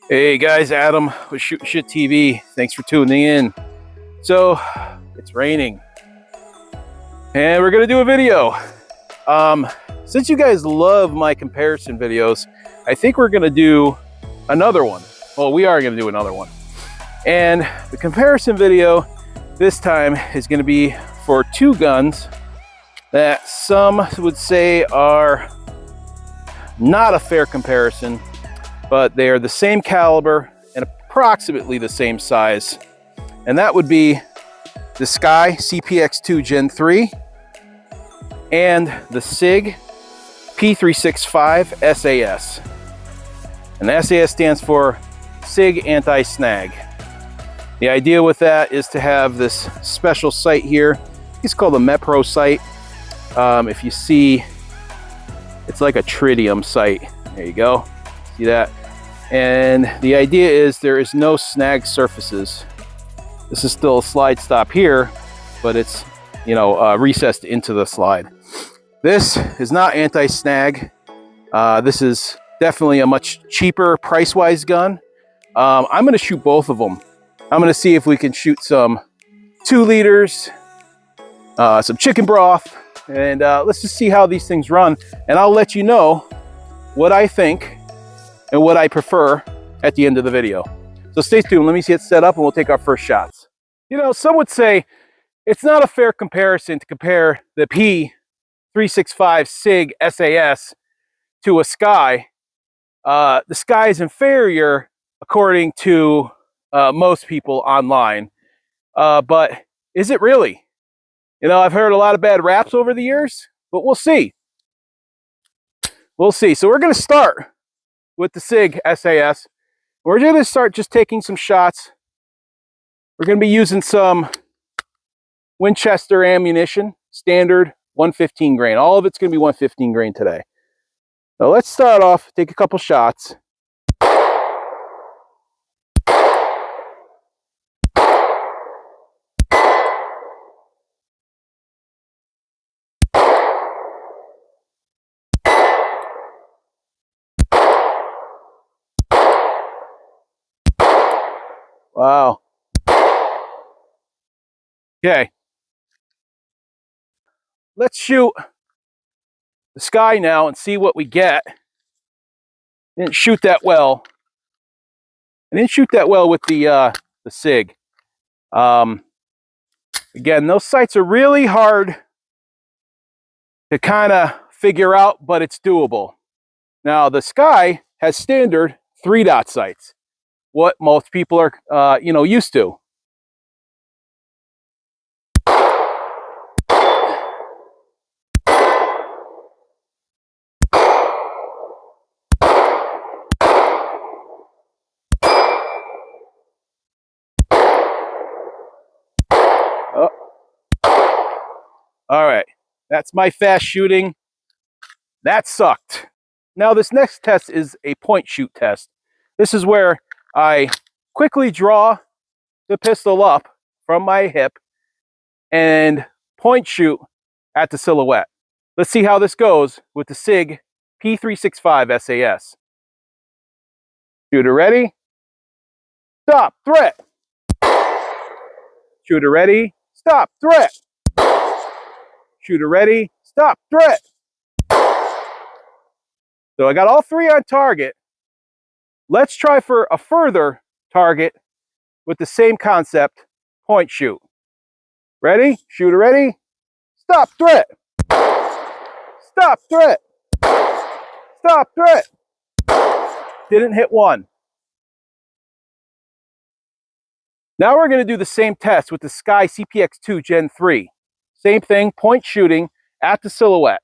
Hey guys, Adam with Shooting Shit TV. Thanks for tuning in. So, it's raining, and we're gonna do a video. Since you guys love my comparison videos, I think we're gonna do another one. Well, we are gonna do another one. And the comparison video this time is gonna be for two guns that some would say are not a fair comparison, but they are the same caliber and approximately the same size. And that would be the sccy cpx-2 Gen 3 and the SIG P365 SAS. And the SAS stands for SIG Anti-Snag. The idea with that is to have this special sight here. It's called a MEPRO sight. If you see, it's like a tritium sight. There you go. See that? And the idea is there is no snag surfaces. This is still a slide stop here, but it's, recessed into the slide. This is not anti-snag. This is definitely a much cheaper price-wise gun. I'm gonna shoot both of them. I'm gonna see if we can shoot some 2 liters, some chicken broth, and let's just see how these things run. And I'll let you know what I think and what I prefer at the end of the video. So stay tuned, let me see it set up and we'll take our first shots. Some would say it's not a fair comparison to compare the P365 SIG SAS to a sccy. The sccy is inferior according to most people online, but is it really? I've heard a lot of bad raps over the years, but we'll see. We'll see. So we're gonna start with the SIG SAS. We're going to start just taking some shots. We're going to be using some Winchester ammunition, standard 115 grain. All of it's going to be 115 grain today. So let's start off, take a couple shots. Wow. Okay. Let's shoot the sccy now and see what we get. Didn't shoot that well. I didn't shoot that well with the SIG. Again, those sights are really hard to kind of figure out, but it's doable. Now, the sccy has standard 3-dot sights, what most people are, used to. Oh. All right, that's my fast shooting. That sucked. Now, this next test is a point shoot test. This is where I quickly draw the pistol up from my hip and point shoot at the silhouette. Let's see how this goes with the SIG P365 SAS. Shooter ready? Stop, threat. Shooter ready? Stop, threat. Shooter ready? Stop, threat. So I got all 3 on target. Let's try for a further target with the same concept, point shoot. Ready? Shooter ready? Stop, threat. Stop, threat. Stop, threat. Didn't hit one. Now we're going to do the same test with the sccy cpx-2 Gen 3. Same thing, point shooting at the silhouette.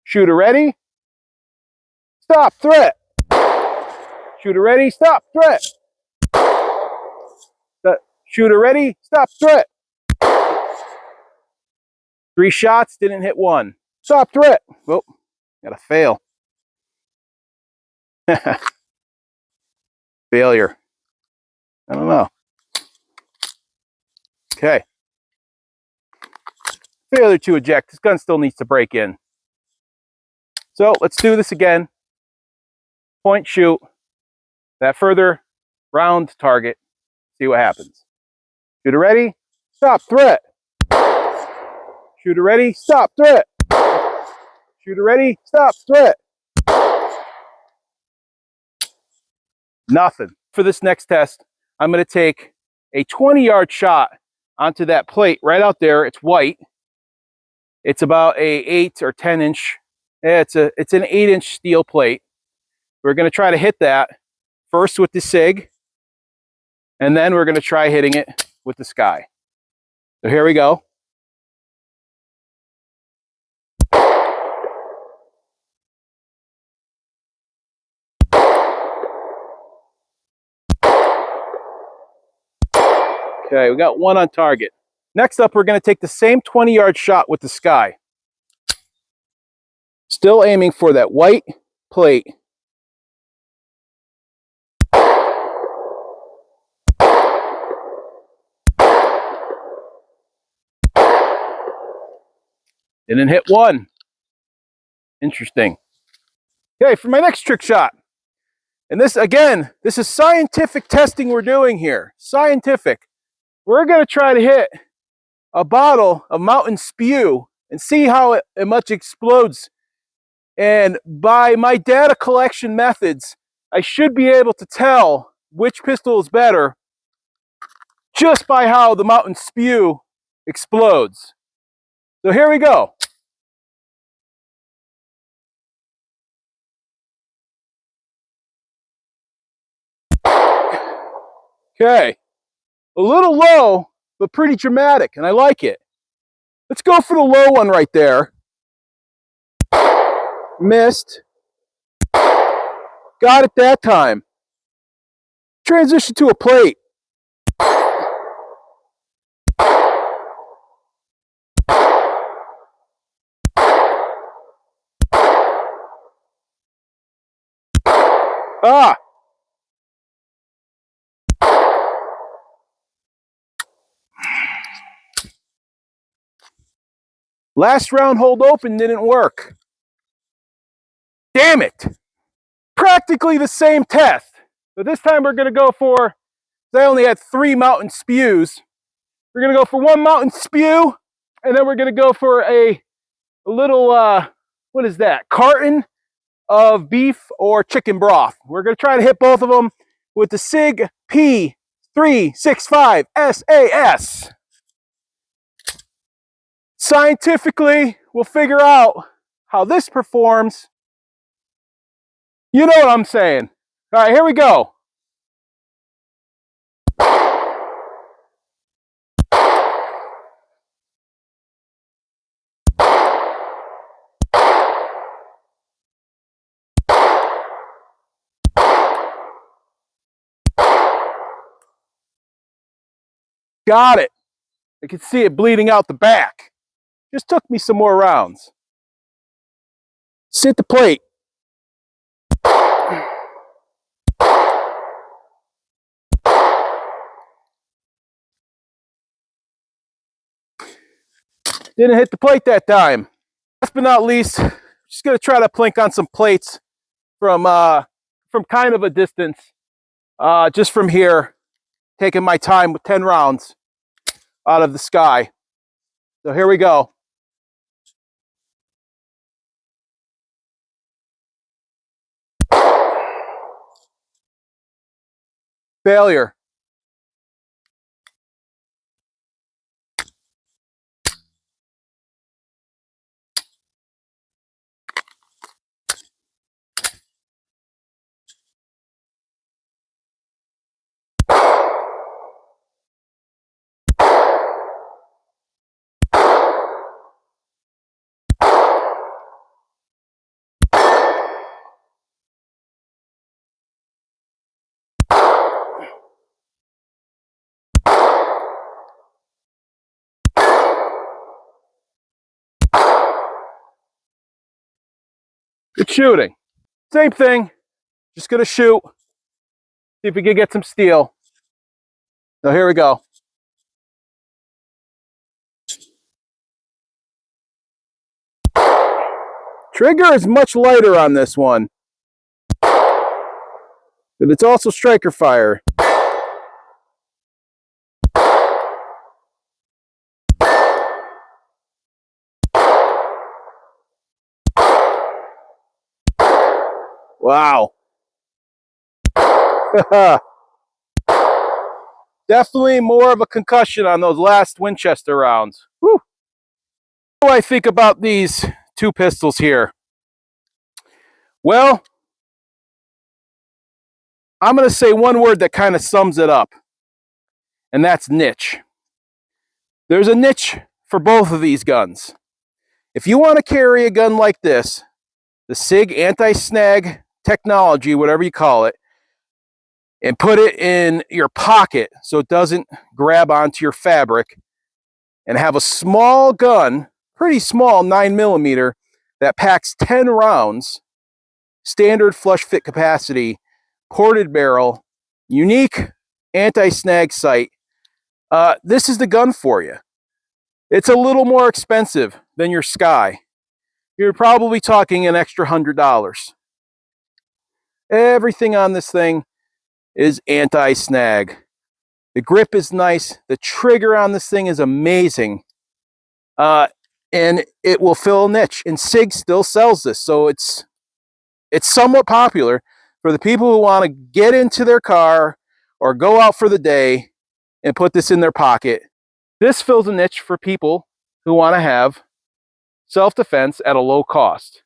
Shooter ready? Stop, threat. Shooter ready? Stop, threat. Shooter ready? Stop, threat. 3 shots, didn't hit one. Stop, threat. Oh, gotta fail. Failure. I don't know. Okay. Failure to eject. This gun still needs to break in. So let's do this again. Point shoot. that further round target, see what happens. Shooter ready, stop, threat. Shooter ready, stop, threat. Shooter ready, stop, threat. Nothing. For this next test, I'm going to take a 20-yard shot onto that plate right out there. It's white. It's about a 8 or 10 inch. Yeah, it's an 8-inch steel plate. We're going to try to hit that first with the SIG, and then we're going to try hitting it with the sccy. So here we go. Okay, we got one on target. Next up, we're going to take the same 20-yard shot with the sccy. Still aiming for that white plate. Didn't hit one. Interesting. Okay, for my next trick shot. And this, again, this is scientific testing we're doing here. Scientific. We're going to try to hit a bottle of mountain spew and see how it much explodes. And by my data collection methods, I should be able to tell which pistol is better just by how the mountain spew explodes. So here we go. Okay, a little low, but pretty dramatic, and I like it. Let's go for the low one right there. Missed. Got it that time. Transition to a plate. Ah! Last round hold open didn't work. Damn it! Practically the same test. But this time we're going to go for, I only had 3 mountain spews. We're going to go for 1 mountain spew, and then we're going to go for a little, what is that? Carton of beef or chicken broth. We're going to try to hit both of them with the SIG P365 SAS. Scientifically, we'll figure out how this performs. You know what I'm saying. All right, here we go. Got it. I can see it bleeding out the back. Just took me some more rounds. Sit the plate. Didn't hit the plate that time. Last but not least, just gonna try to plink on some plates from kind of a distance. Just from here, taking my time with 10 rounds out of the sccy. So here we go. Failure. Good shooting. Same thing. Just gonna shoot. See if we can get some steel. So here we go. Trigger is much lighter on this one. but it's also striker fire. Wow. Definitely more of a concussion on those last Winchester rounds. Whew. What do I think about these two pistols here? Well, I'm going to say one word that kind of sums it up, and that's niche. There's a niche for both of these guns. If you want to carry a gun like this, the SIG anti-snag technology, whatever you call it, and put it in your pocket so it doesn't grab onto your fabric, and have a small gun, pretty small 9mm, that packs 10 rounds, standard flush fit capacity, ported barrel, unique anti-snag sight, this is the gun for you. It's a little more expensive than your Sccy. You're probably talking an extra $100. Everything on this thing is anti-snag. The grip is nice. The trigger on this thing is amazing. And it will fill a niche. And SIG still sells this. So it's somewhat popular for the people who want to get into their car or go out for the day and put this in their pocket. This fills a niche for people who want to have self-defense at a low cost.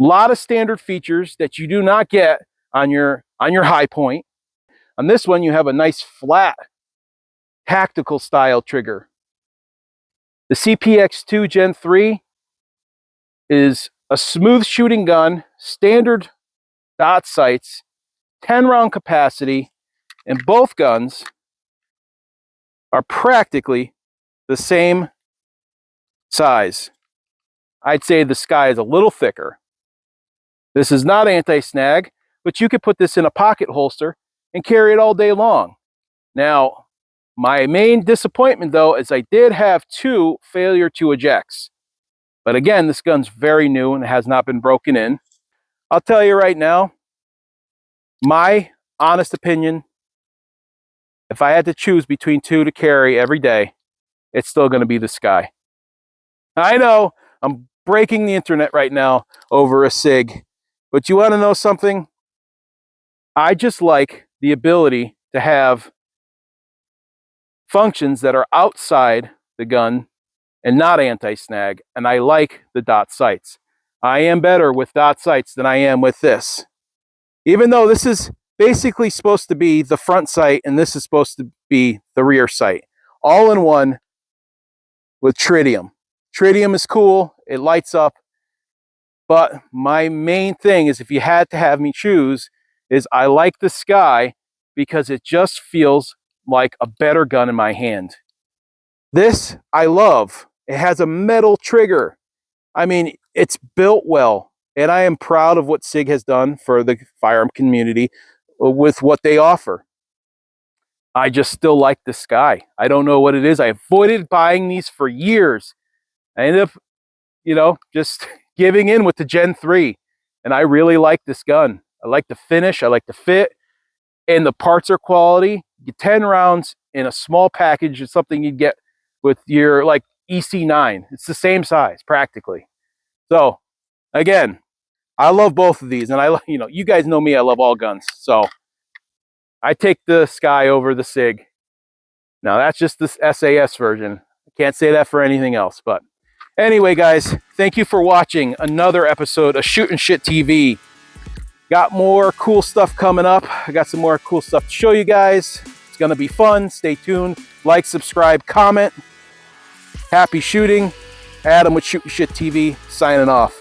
A lot of standard features that you do not get on your high point. On this one, you have a nice flat tactical style trigger. The cpx-2 Gen 3 is a smooth shooting gun, standard dot sights, 10-round capacity, and both guns are practically the same size. I'd say the Sccy is a little thicker. This is not anti-snag, but you could put this in a pocket holster and carry it all day long. Now, my main disappointment though is I did have 2 failure to ejects. But again, this gun's very new and has not been broken in. I'll tell you right now, my honest opinion, if I had to choose between 2 to carry every day, it's still going to be the Sccy. I know I'm breaking the internet right now over a SIG, but you want to know something? I just like the ability to have functions that are outside the gun and not anti-snag, and I like the dot sights. I am better with dot sights than I am with this. Even though this is basically supposed to be the front sight and this is supposed to be the rear sight. All in one with tritium. Tritium is cool, it lights up, but my main thing is if you had to have me choose is I like the Sccy because it just feels like a better gun in my hand. This I love. It has a metal trigger. I mean, it's built well, and I am proud of what SIG has done for the firearm community with what they offer. I just still like the Sccy. I don't know what it is. I avoided buying these for years. I ended up, just giving in with the Gen 3, and I really like this gun. I like the finish, I like the fit, and the parts are quality. You get 10 rounds in a small package. It's something you'd get with your EC9. It's the same size practically. So again, I love both of these, and you guys know me, I love all guns. So I take the Sccy over the SIG. Now that's just the SAS version. I can't say that for anything else. But anyway, guys, thank you for watching another episode of Shootin' Shit TV. Got more cool stuff coming up. I got some more cool stuff to show you guys. It's gonna be fun. Stay tuned. Like, subscribe, comment. Happy shooting. Adam with Shootin' Shit TV signing off.